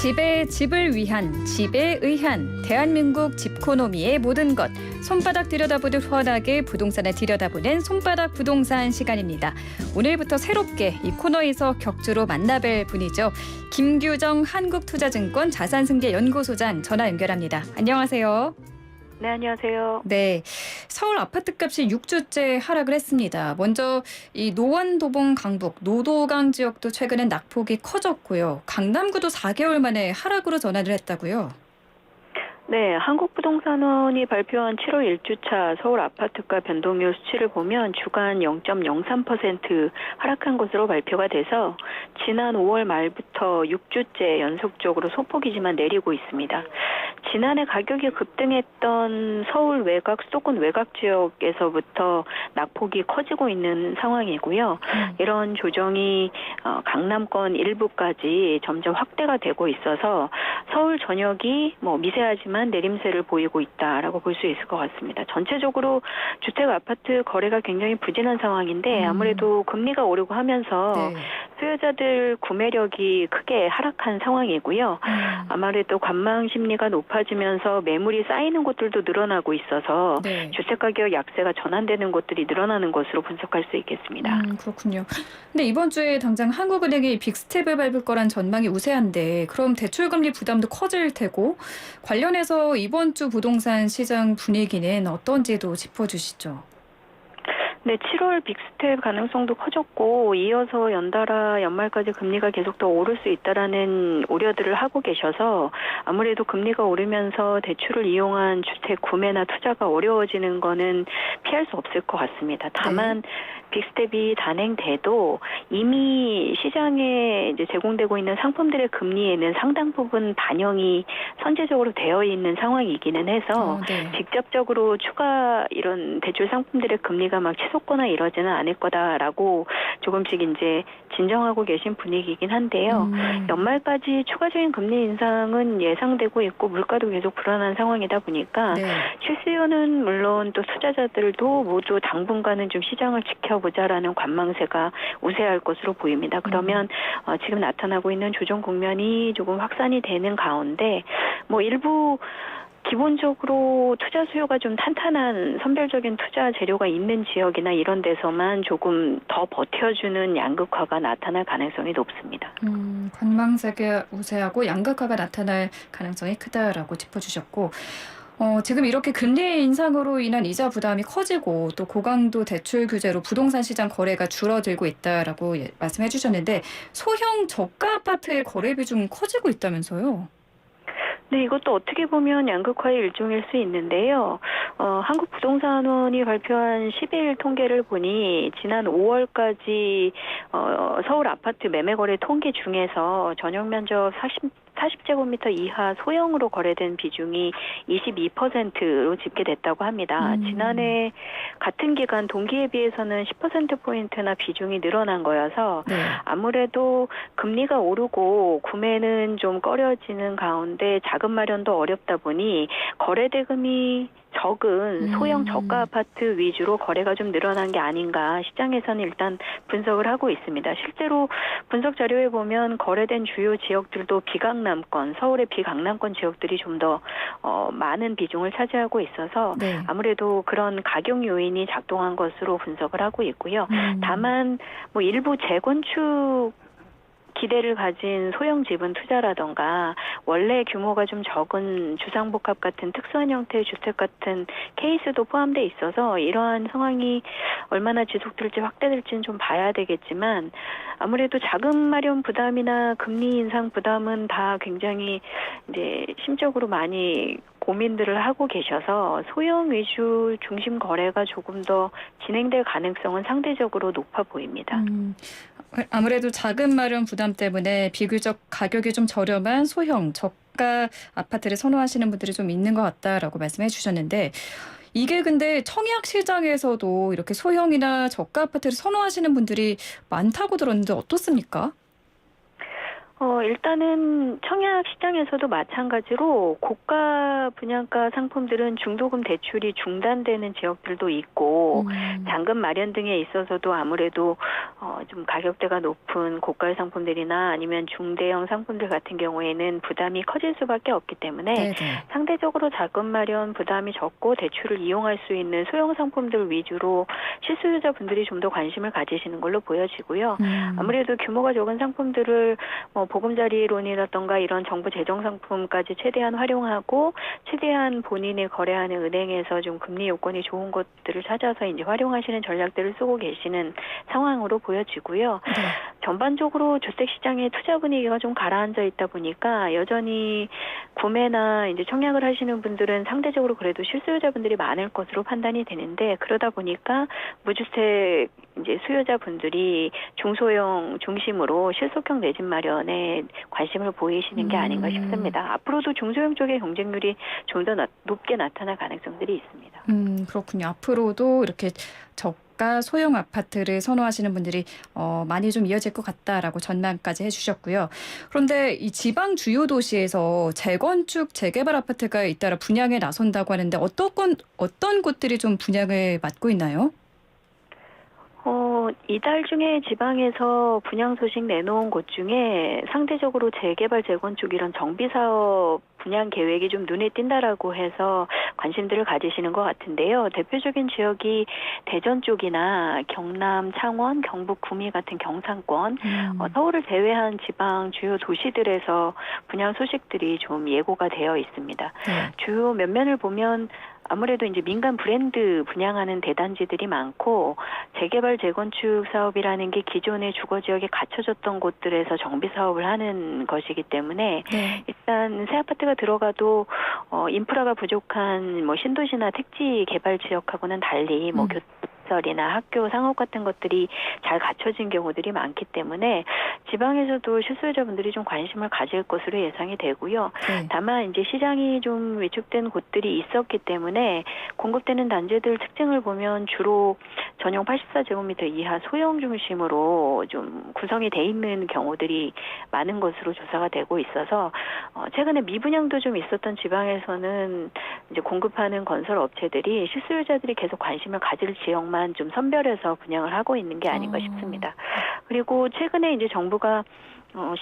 집에 집을 위한, 집에 의한 대한민국 집코노미의 모든 것. 손바닥 들여다보듯 훤하게 부동산을 들여다보는 손바닥 부동산 시간입니다. 오늘부터 새롭게 이 코너에서 격주로 만나뵐 분이죠. 김규정 한국투자증권 자산승계연구소장 전화 연결합니다. 안녕하세요. 네, 안녕하세요. 네, 서울 아파트값이 6주째 하락을 했습니다. 먼저 이 노원도봉 강북, 노도강 지역도 최근엔 낙폭이 커졌고요. 강남구도 4개월 만에 하락으로 전환을 했다고요. 네, 한국부동산원이 발표한 7월 1주차 서울 아파트가 변동률 수치를 보면 주간 0.03% 하락한 것으로 발표가 돼서 지난 5월 말부터 6주째 연속적으로 소폭이지만 내리고 있습니다. 지난해 가격이 급등했던 서울 외곽, 수도권 외곽 지역에서부터 낙폭이 커지고 있는 상황이고요. 이런 조정이 강남권 일부까지 점점 확대가 되고 있어서 서울 전역이 미세하지만 내림세를 보이고 있다라고 볼 수 있을 것 같습니다. 전체적으로 주택 아파트 거래가 굉장히 부진한 상황인데 아무래도 금리가 오르고 하면서 수요자들 구매력이 크게 하락한 상황이고요. 아무래도 관망 심리가 높아지면서 매물이 쌓이는 곳들도 늘어나고 있어서 주택가격 약세가 전환되는 곳들이 늘어나는 것으로 분석할 수 있겠습니다. 그렇군요. 근데 이번 주에 당장 한국은행이 빅스텝을 밟을 거란 전망이 우세한데 그럼 대출금리 부담도 커질 테고 관련해서 이번 주 부동산 시장 분위기는 어떤지도 짚어주시죠. 네, 7월 빅스텝 가능성도 커졌고 이어서 연달아 연말까지 금리가 계속 더 오를 수 있다라는 우려들을 하고 계셔서 아무래도 금리가 오르면서 대출을 이용한 주택 구매나 투자가 어려워지는 거는 피할 수 없을 것 같습니다. 다만 빅스텝이 단행돼도 이미 시장에 이제 제공되고 있는 상품들의 금리에는 상당 부분 반영이 선제적으로 되어 있는 상황이기는 해서 직접적으로 추가 이런 대출 상품들의 금리가 막 치솟거나 이러지는 않을 거다라고 조금씩 이제 진정하고 계신 분위기이긴 한데요. 연말까지 추가적인 금리 인상은 예상되고 있고 물가도 계속 불안한 상황이다 보니까 실수요는 물론 또 투자자들도 모두 당분간은 좀 시장을 지켜보자라는 관망세가 우세할 것으로 보입니다. 그러면 지금 나타나고 있는 조정 국면이 조금 확산이 되는 가운데 일부 기본적으로 투자 수요가 좀 탄탄한 선별적인 투자 재료가 있는 지역이나 이런 데서만 조금 더 버텨주는 양극화가 나타날 가능성이 높습니다. 관망세가 우세하고 양극화가 나타날 가능성이 크다라고 짚어주셨고 지금 이렇게 금리 인상으로 인한 이자 부담이 커지고 또 고강도 대출 규제로 부동산 시장 거래가 줄어들고 있다라고 말씀해 주셨는데 소형 저가 아파트의 거래 비중 커지고 있다면서요? 네, 이것도 어떻게 보면 양극화의 일종일 수 있는데요. 한국부동산원이 발표한 10일 통계를 보니 지난 5월까지 서울 아파트 매매 거래 통계 중에서 전용 면적 40제곱미터 이하 소형으로 거래된 비중이 22%로 집계됐다고 합니다. 지난해 같은 기간 동기에 비해서는 10%포인트나 비중이 늘어난 거여서 아무래도 금리가 오르고 구매는 좀 꺼려지는 가운데 자금 마련도 어렵다 보니 거래 대금이 적은 소형 저가 아파트 위주로 거래가 좀 늘어난 게 아닌가 시장에서는 일단 분석을 하고 있습니다. 실제로 분석 자료에 보면 거래된 주요 지역들도 비강남권, 서울의 비강남권 지역들이 좀 더 많은 비중을 차지하고 있어서 아무래도 그런 가격 요인이 작동한 것으로 분석을 하고 있고요. 다만 일부 재건축 기대를 가진 소형 지분 투자라던가 원래 규모가 좀 적은 주상복합 같은 특수한 형태의 주택 같은 케이스도 포함돼 있어서 이러한 상황이 얼마나 지속될지 확대될지는 좀 봐야 되겠지만 아무래도 자금 마련 부담이나 금리 인상 부담은 다 굉장히 이제 심적으로 많이 고민들을 하고 계셔서 소형 위주 중심 거래가 조금 더 진행될 가능성은 상대적으로 높아 보입니다. 아무래도 자금 마련 부담 때문에 비교적 가격이 좀 저렴한 소형, 저가 아파트를 선호하시는 분들이 좀 있는 것 같다라고 말씀해 주셨는데 이게 근데 청약 시장에서도 이렇게 소형이나 저가 아파트를 선호하시는 분들이 많다고 들었는데 어떻습니까? 일단은 청약 시장에서도 마찬가지로 고가 분양가 상품들은 중도금 대출이 중단되는 지역들도 있고 잔금 마련 등에 있어서도 아무래도 좀 가격대가 높은 고가의 상품들이나 아니면 중대형 상품들 같은 경우에는 부담이 커질 수밖에 없기 때문에 네네. 상대적으로 자금 마련 부담이 적고 대출을 이용할 수 있는 소형 상품들 위주로 실수요자분들이 좀 더 관심을 가지시는 걸로 보여지고요. 아무래도 규모가 적은 상품들을 보금자리론이라던가 이런 정부 재정 상품까지 최대한 활용하고 최대한 본인이 거래하는 은행에서 좀 금리 요건이 좋은 것들을 찾아서 이제 활용하시는 전략들을 쓰고 계시는 상황으로 보여지고요. 네. 전반적으로 주택 시장의 투자 분위기가 좀 가라앉아 있다 보니까 여전히 구매나 이제 청약을 하시는 분들은 상대적으로 그래도 실수요자분들이 많을 것으로 판단이 되는데 그러다 보니까 무주택 이제 수요자분들이 중소형 중심으로 실속형 내 집 마련에 관심을 보이시는 게 아닌가 싶습니다. 앞으로도 중소형 쪽의 경쟁률이 좀 더 높게 나타날 가능성들이 있습니다. 그렇군요. 앞으로도 이렇게 저가 소형 아파트를 선호하시는 분들이 많이 좀 이어질 것 같다라고 전망까지 해주셨고요. 그런데 이 지방 주요 도시에서 재건축, 재개발 아파트가 잇따라 분양에 나선다고 하는데 어떤 곳들이 좀 분양을 맡고 있나요? 이달 중에 지방에서 분양 소식 내놓은 곳 중에 상대적으로 재개발, 재건축 이런 정비사업 분양 계획이 좀 눈에 띈다라고 해서 관심들을 가지시는 것 같은데요. 대표적인 지역이 대전 쪽이나 경남, 창원, 경북, 구미 같은 경상권, 서울을 제외한 지방 주요 도시들에서 분양 소식들이 좀 예고가 되어 있습니다. 네. 주요 면면을 보면 아무래도 이제 민간 브랜드 분양하는 대단지들이 많고 재개발 재건축 사업이라는 게 기존의 주거 지역에 갖춰졌던 곳들에서 정비 사업을 하는 것이기 때문에 네. 일단 새 아파트가 들어가도 인프라가 부족한 뭐 신도시나 택지 개발 지역하고는 달리 뭐 교통시설이나 학교, 상업 같은 것들이 잘 갖춰진 경우들이 많기 때문에 지방에서도 실수요자분들이 좀 관심을 가질 것으로 예상이 되고요. 네. 다만 이제 시장이 좀 위축된 곳들이 있었기 때문에 공급되는 단지들 특징을 보면 주로 전용 84제곱미터 이하 소형 중심으로 좀 구성이 돼 있는 경우들이 많은 것으로 조사가 되고 있어서 최근에 미분양도 좀 있었던 지방에서는 이제 공급하는 건설 업체들이 실수요자들이 계속 관심을 가질 지역만 좀 선별해서 분양을 하고 있는 게 아닌가 싶습니다. 그리고 최근에 이제 정부가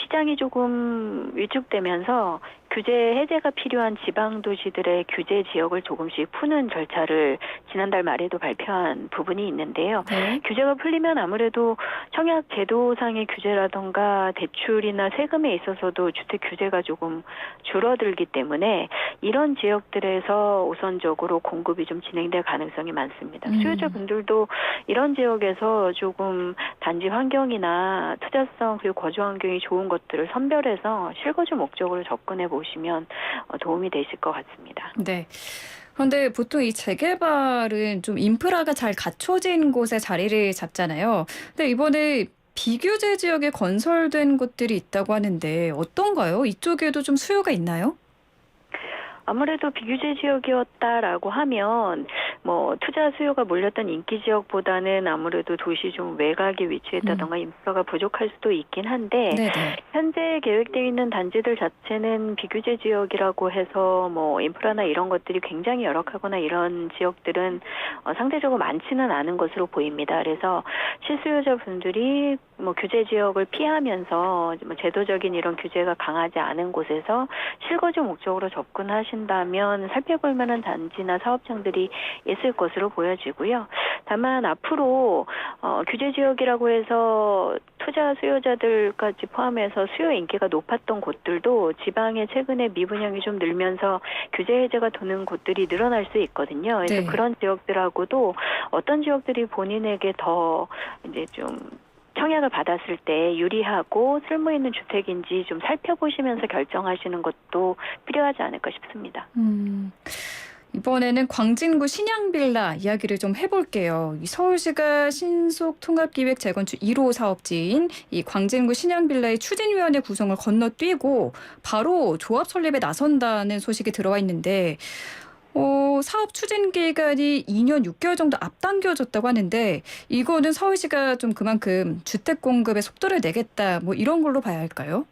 시장이 조금 위축되면서 규제 해제가 필요한 지방 도시들의 규제 지역을 조금씩 푸는 절차를 지난달 말에도 발표한 부분이 있는데요. 네. 규제가 풀리면 아무래도 청약 제도상의 규제라던가 대출이나 세금에 있어서도 주택 규제가 조금 줄어들기 때문에 이런 지역들에서 우선적으로 공급이 좀 진행될 가능성이 많습니다. 수요자분들도 이런 지역에서 조금 단지 환경이나 투자성 그리고 거주 환경이 좋은 것들을 선별해서 실거주 목적으로 접근해 보시면 도움이 되실 것 같습니다. 네. 그런데 보통 이 재개발은 좀 인프라가 잘 갖춰진 곳에 자리를 잡잖아요. 근데 이번에 비규제 지역에 건설된 곳들이 있다고 하는데 어떤가요? 이쪽에도 좀 수요가 있나요? 아무래도 비규제 지역이었다라고 하면 뭐 투자 수요가 몰렸던 인기 지역보다는 아무래도 도시 좀 외곽에 위치했다던가 인프라가 부족할 수도 있긴 한데 네네. 현재 계획되어 있는 단지들 자체는 비규제 지역이라고 해서 뭐 인프라나 이런 것들이 굉장히 열악하거나 이런 지역들은 상대적으로 많지는 않은 것으로 보입니다. 그래서 실수요자분들이 뭐 규제 지역을 피하면서 뭐 제도적인 이런 규제가 강하지 않은 곳에서 실거주 목적으로 접근하신다면 살펴볼 만한 단지나 사업장들이 있을 것으로 보여지고요. 다만 앞으로 규제 지역이라고 해서 투자 수요자들까지 포함해서 수요 인기가 높았던 곳들도 지방에 최근에 미분양이 좀 늘면서 규제 해제가 도는 곳들이 늘어날 수 있거든요. 그래서 네. 그런 지역들하고도 어떤 지역들이 본인에게 더 이제 좀 청약을 받았을 때 유리하고 쓸모 있는 주택인지 좀 살펴보시면서 결정하시는 것도 필요하지 않을까 싶습니다. 이번에는 광진구 신양빌라 이야기를 좀 해볼게요. 이 서울시가 신속통합기획 재건축 1호 사업지인 이 광진구 신양빌라의 추진위원회 구성을 건너뛰고 바로 조합 설립에 나선다는 소식이 들어와 있는데 사업 추진 기간이 2년 6개월 정도 앞당겨졌다고 하는데 이거는 서울시가 좀 그만큼 주택 공급의 속도를 내겠다 뭐 이런 걸로 봐야 할까요?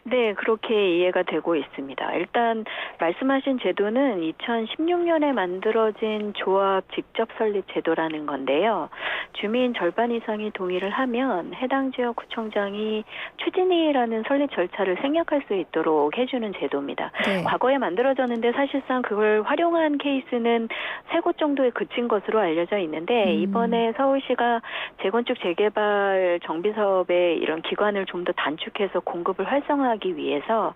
네, 그렇게 이해가 되고 있습니다. 일단 말씀하신 제도는 2016년에 만들어진 조합 직접 설립 제도라는 건데요. 주민 절반 이상이 동의를 하면 해당 지역 구청장이 추진위라는 설립 절차를 생략할 수 있도록 해주는 제도입니다. 네. 과거에 만들어졌는데 사실상 그걸 활용한 케이스는 3곳 정도에 그친 것으로 알려져 있는데 이번에 서울시가 재건축 재개발 정비 사업에 이런 기관을 좀 더 단축해서 공급을 활성화하기 위해서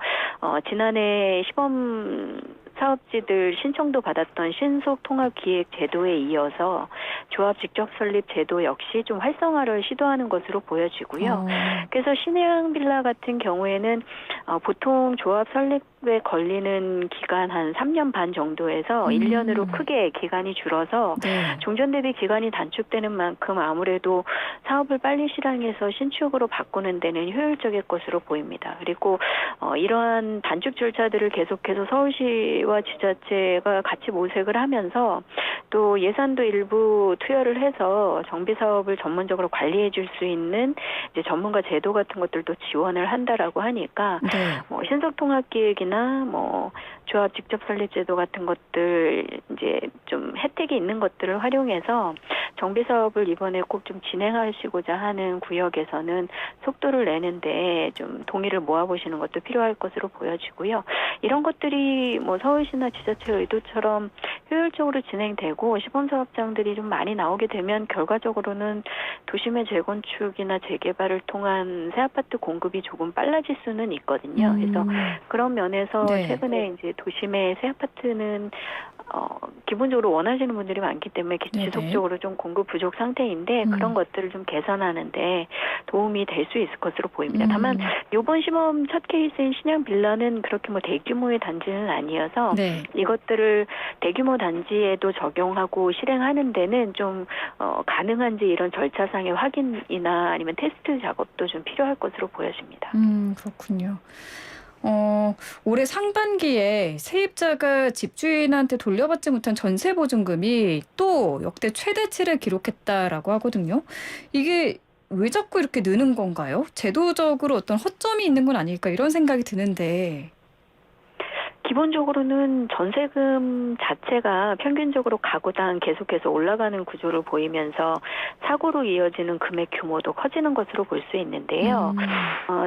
지난해 시범 사업지들 신청도 받았던 신속 통합 기획 제도에 이어서 조합 직접 설립 제도 역시 좀 활성화를 시도하는 것으로 보여지고요. 그래서 신해양 빌라 같은 경우에는 보통 조합 설립에 걸리는 기간 한 3년 반 정도에서 1년으로 크게 기간이 줄어서 네. 종전 대비 기간이 단축되는 만큼 아무래도 사업을 빨리 실행해서 신축으로 바꾸는 데는 효율적일 것으로 보입니다. 그리고 이러한 단축 절차들을 계속해서 서울시와 지자체가 같이 모색을 하면서 또 예산도 일부 투여를 해서 정비 사업을 전문적으로 관리해 줄 수 있는 이제 전문가 제도 같은 것들도 지원을 한다라고 하니까 네. 뭐 신속 통합 기획이나 뭐 조합 직접 설립 제도 같은 것들 이제 좀 혜택이 있는 것들을 활용해서 정비 사업을 이번에 꼭 좀 진행하시고자 하는 구역에서는 속도를 내는데 좀 동의를 모아보시는 것도 필요할 것으로 보여지고요. 이런 것들이 뭐 서울시나 지자체 의도처럼 효율적으로 진행되고 시범사업장들이 좀 많이 나오게 되면 결과적으로는 도심의 재건축이나 재개발을 통한 새 아파트 공급이 조금 빨라질 수는 있거든요. 그래서 그런 면에서 네. 최근에 이제 도심의 새 아파트는 기본적으로 원하시는 분들이 많기 때문에 네네. 지속적으로 좀 공급 부족 상태인데 그런 것들을 좀 개선하는데 도움이 될 수 있을 것으로 보입니다. 다만 이번 시범 첫 케이스인 신양 빌라는 그렇게 뭐 대규모의 단지는 아니어서 네. 이것들을 대규모 단지에도 적용하고 실행하는 데는 좀 가능한지 이런 절차상의 확인이나 아니면 테스트 작업도 좀 필요할 것으로 보여집니다. 그렇군요. 올해 상반기에 세입자가 집주인한테 돌려받지 못한 전세 보증금이 또 역대 최대치를 기록했다라고 하거든요. 이게 왜 자꾸 이렇게 느는 건가요? 제도적으로 어떤 허점이 있는 건 아닐까 이런 생각이 드는데. 기본적으로는 전세금 자체가 평균적으로 가구당 계속해서 올라가는 구조를 보이면서 사고로 이어지는 금액 규모도 커지는 것으로 볼 수 있는데요.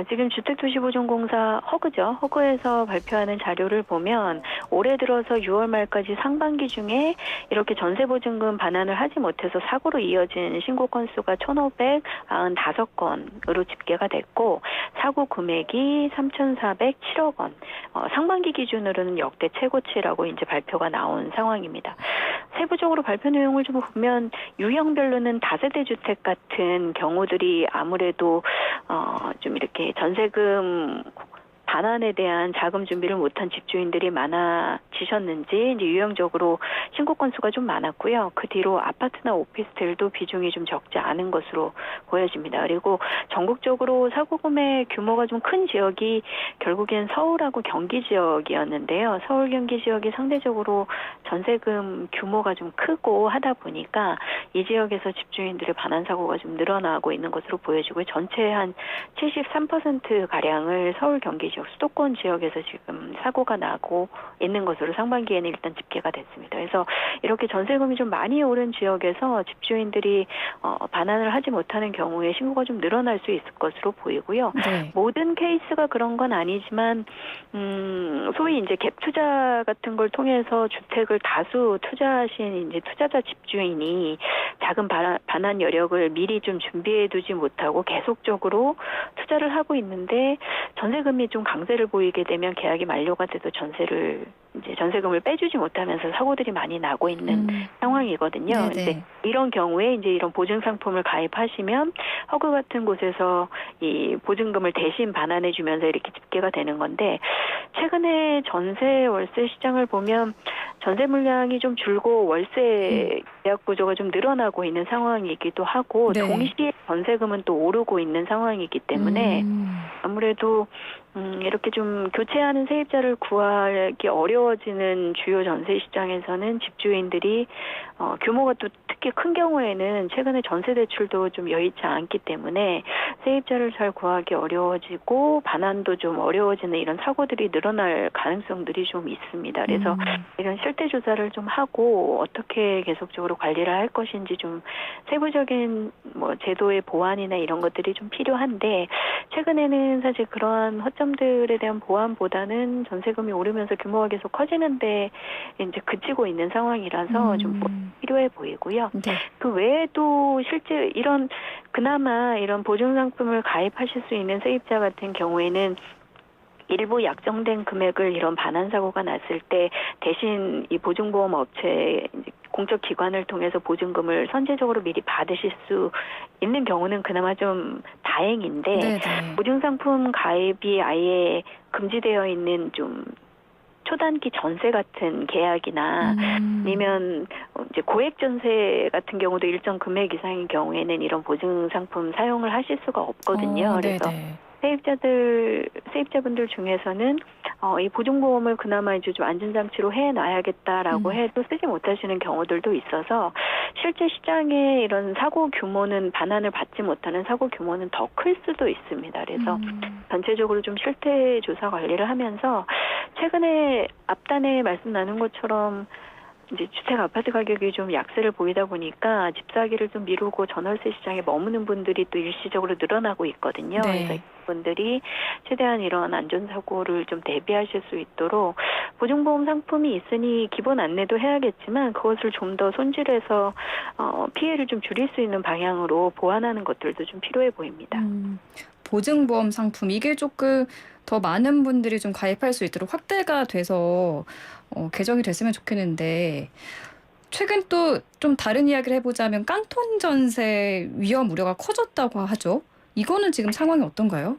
지금 주택도시보증공사 허그죠. 허그에서 발표하는 자료를 보면 올해 들어서 6월 말까지 상반기 중에 이렇게 전세보증금 반환을 하지 못해서 사고로 이어진 신고 건수가 1,595건으로 집계가 됐고 사고 금액이 3,407억 원. 상반기 기준으로는 역대 최고치라고 이제 발표가 나온 상황입니다. 세부적으로 발표 내용을 좀 보면 유형별로는 다세대 주택 같은 경우들이 아무래도 좀 이렇게 전세금 반환에 대한 자금 준비를 못한 집주인들이 많아지셨는지 이제 유형적으로 신고 건수가 좀 많았고요. 그 뒤로 아파트나 오피스텔도 비중이 좀 적지 않은 것으로 보여집니다. 그리고 전국적으로 사고 금액 규모가 좀 큰 지역이 결국엔 서울하고 경기 지역이었는데요. 서울 경기 지역이 상대적으로 전세금 규모가 좀 크고 하다 보니까 이 지역에서 집주인들의 반환 사고가 좀 늘어나고 있는 것으로 보여지고 전체의 한 73% 가량을 서울 경기 지역 수도권 지역에서 지금 사고가 나고 있는 것으로 상반기에는 일단 집계가 됐습니다. 그래서 이렇게 전세금이 좀 많이 오른 지역에서 집주인들이 반환을 하지 못하는 경우에 신고가 좀 늘어날 수 있을 것으로 보이고요. 네. 모든 케이스가 그런 건 아니지만 소위 이제 갭 투자 같은 걸 통해서 주택을 다수 투자하신 이제 투자자 집주인이 자금 반환 여력을 미리 좀 준비해두지 못하고 계속적으로 투자를 하고 있는데 전세금이 좀 강세를 보이게 되면 계약이 만료가 돼도 전세금을 빼주지 못하면서 사고들이 많이 나고 있는 상황이거든요. 네네. 근데 이런 경우에 이제 이런 보증 상품을 가입하시면 허그 같은 곳에서 이 보증금을 대신 반환해 주면서 이렇게 집계가 되는 건데 최근에 전세 월세 시장을 보면 전세 물량이 좀 줄고 월세 계약 구조가 좀 늘어나고 있는 상황이기도 하고 네. 동시에 전세금은 또 오르고 있는 상황이기 때문에 아무래도 이렇게 좀 교체하는 세입자를 구하기 어려워지는 주요 전세 시장에서는 집주인들이 규모가 또 특히 큰 경우에는 최근에 전세 대출도 좀 여의치 않기 때문에 세입자를 잘 구하기 어려워지고 반환도 좀 어려워지는 이런 사고들이 늘어날 가능성들이 좀 있습니다. 그래서 이런 실태 조사를 좀 하고 어떻게 계속적으로 관리를 할 것인지 좀 세부적인 뭐 제도의 보완이나 이런 것들이 좀 필요한데 최근에는 사실 그러한 허점들에 대한 보완보다는 전세금이 오르면서 규모가 계속 커지는데 이제 그치고 있는 상황이라서 좀 필요해 보이고요. 네. 그 외에도 실제 이런 그나마 이런 보증 상품을 가입하실 수 있는 세입자 같은 경우에는 일부 약정된 금액을 이런 반환 사고가 났을 때 대신 이 보증보험 업체 공적 기관을 통해서 보증금을 선제적으로 미리 받으실 수 있는 경우는 그나마 좀 다행인데 네네. 보증 상품 가입이 아예 금지되어 있는 좀 초단기 전세 같은 계약이나 아니면 이제 고액 전세 같은 경우도 일정 금액 이상인 경우에는 이런 보증 상품 사용을 하실 수가 없거든요. 그래서 네네. 세입자분들 중에서는 이 보증보험을 그나마 이제 좀 안전장치로 해놔야겠다라고 해도 쓰지 못하시는 경우들도 있어서 실제 시장에 이런 사고 규모는 반환을 받지 못하는 사고 규모는 더 클 수도 있습니다. 그래서 전체적으로 좀 실태 조사 관리를 하면서 최근에 앞단에 말씀 나눈 것처럼 이제 주택 아파트 가격이 좀 약세를 보이다 보니까 집 사기를 좀 미루고 전월세 시장에 머무는 분들이 또 일시적으로 늘어나고 있거든요. 네. 그래서 분들이 최대한 이런 안전사고를 좀 대비하실 수 있도록 보증보험 상품이 있으니 기본 안내도 해야겠지만 그것을 좀 더 손질해서 피해를 좀 줄일 수 있는 방향으로 보완하는 것들도 좀 필요해 보입니다. 보증보험 상품 이게 조금 더 많은 분들이 좀 가입할 수 있도록 확대가 돼서 개정이 됐으면 좋겠는데 최근 또 좀 다른 이야기를 해보자면 깡통 전세 위험 우려가 커졌다고 하죠. 이거는 지금 상황이 어떤가요?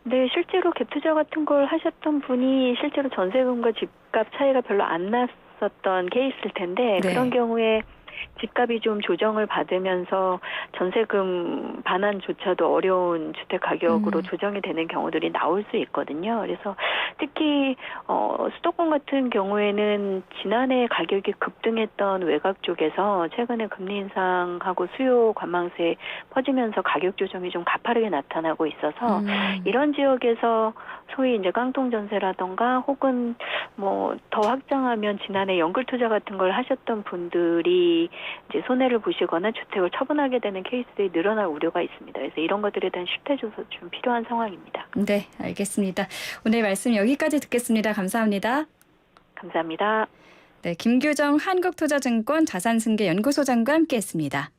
네, 실제로 갭 투자 같은 걸 하셨던 분이 실제로 전세금과 집값 차이가 별로 안 났었던 케이스일 텐데 네. 그런 경우에 집값이 좀 조정을 받으면서 전세금 반환조차도 어려운 주택 가격으로 조정이 되는 경우들이 나올 수 있거든요. 그래서 특히 수도권 같은 경우에는 지난해 가격이 급등했던 외곽 쪽에서 최근에 금리 인상하고 수요 관망세 퍼지면서 가격 조정이 좀 가파르게 나타나고 있어서 이런 지역에서 소위 이제 깡통 전세라던가 혹은 뭐 더 확장하면 지난해 연끌 투자 같은 걸 하셨던 분들이 이제 손해를 보시거나 주택을 처분하게 되는 케이스들이 늘어날 우려가 있습니다. 그래서 이런 것들에 대한 실태 조사 좀 필요한 상황입니다. 네, 알겠습니다. 오늘 말씀 여기까지 듣겠습니다. 감사합니다. 감사합니다. 네, 김규정 한국투자증권 자산승계연구소장과 함께했습니다.